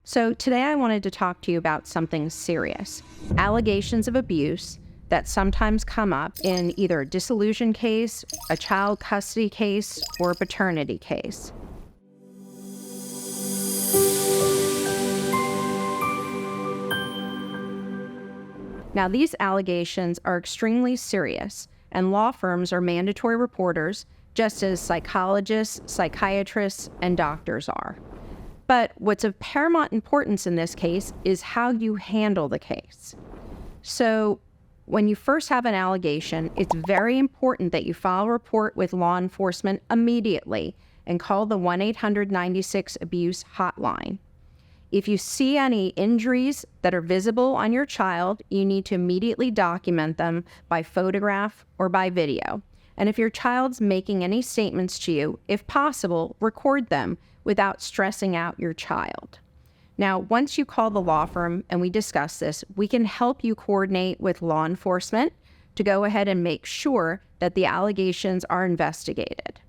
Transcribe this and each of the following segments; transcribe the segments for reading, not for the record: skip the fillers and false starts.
So today I wanted to talk to you about something serious, allegations of abuse that sometimes come up in either a dissolution case, a child custody case, or a paternity case. Now, these allegations are extremely serious, and law firms are mandatory reporters, just as psychologists, psychiatrists, and doctors are. But what's of paramount importance in this case is how you handle the case. So, when you first have an allegation, it's very important that you file a report with law enforcement immediately and call the 1-800-96-ABUSE hotline. If you see any injuries that are visible on your child, you need to immediately document them by photograph or by video. And if your child's making any statements to you, if possible, record them without stressing out your child. Now, once you call the law firm and we discuss this, we can help you coordinate with law enforcement to go ahead and make sure that the allegations are investigated.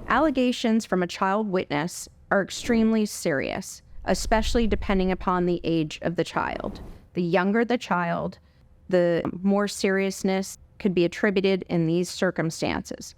Allegations from a child witness are extremely serious, especially depending upon the age of the child. The younger the child, the more seriousness could be attributed in these circumstances.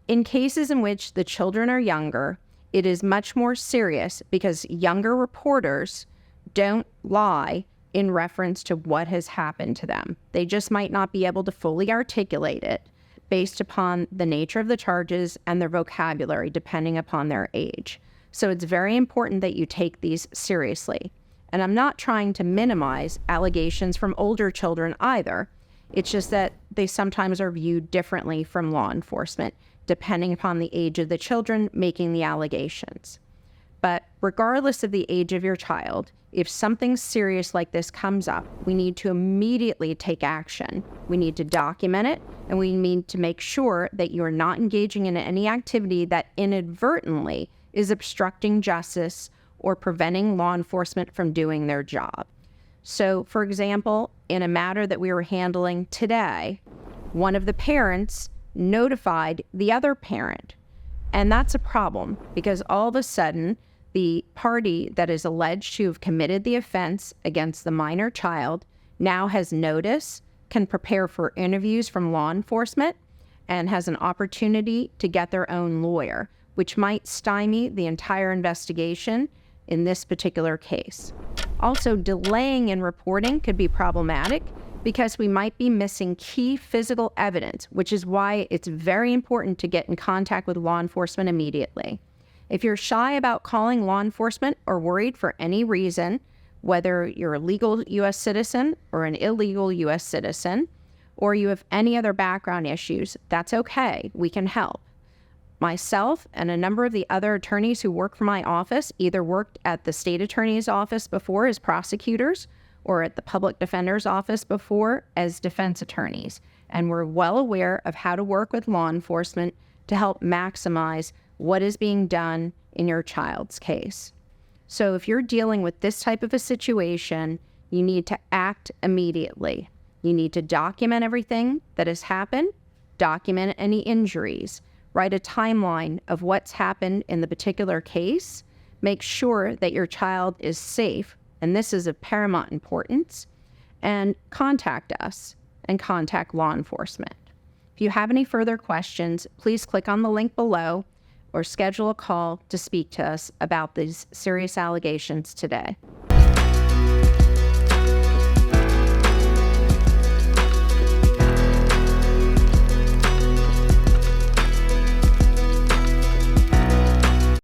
In cases in which the children are younger, it is much more serious because younger reporters don't lie in reference to what has happened to them. They just might not be able to fully articulate it based upon the nature of the charges and their vocabulary, depending upon their age. So it's very important that you take these seriously. And I'm not trying to minimize allegations from older children either. It's just that they sometimes are viewed differently from law enforcement, depending upon the age of the children making the allegations. But regardless of the age of your child, if something serious like this comes up, we need to immediately take action. We need to document it, and we need to make sure that you are not engaging in any activity that inadvertently is obstructing justice or preventing law enforcement from doing their job. So, for example, in a matter that we were handling today, one of the parents notified the other parent. And that's a problem because all of a sudden, the party that is alleged to have committed the offense against the minor child now has notice, can prepare for interviews from law enforcement, and has an opportunity to get their own lawyer, which might stymie the entire investigation in this particular case. Also, delaying in reporting could be problematic because we might be missing key physical evidence, which is why it's very important to get in contact with law enforcement immediately. If you're shy about calling law enforcement or worried for any reason, whether you're a legal U.S. citizen or an illegal U.S. citizen, or you have any other background issues, that's okay. We can help. Myself and a number of the other attorneys who work for my office either worked at the state attorney's office before as prosecutors or at the public defender's office before as defense attorneys. And we're well aware of how to work with law enforcement to help maximize what is being done in your child's case. So if you're dealing with this type of a situation, you need to act immediately. You need to document everything that has happened, document any injuries, write a timeline of what's happened in the particular case, make sure that your child is safe, and this is of paramount importance, and contact us and contact law enforcement. If you have any further questions, please click on the link below or schedule a call to speak to us about these serious allegations today.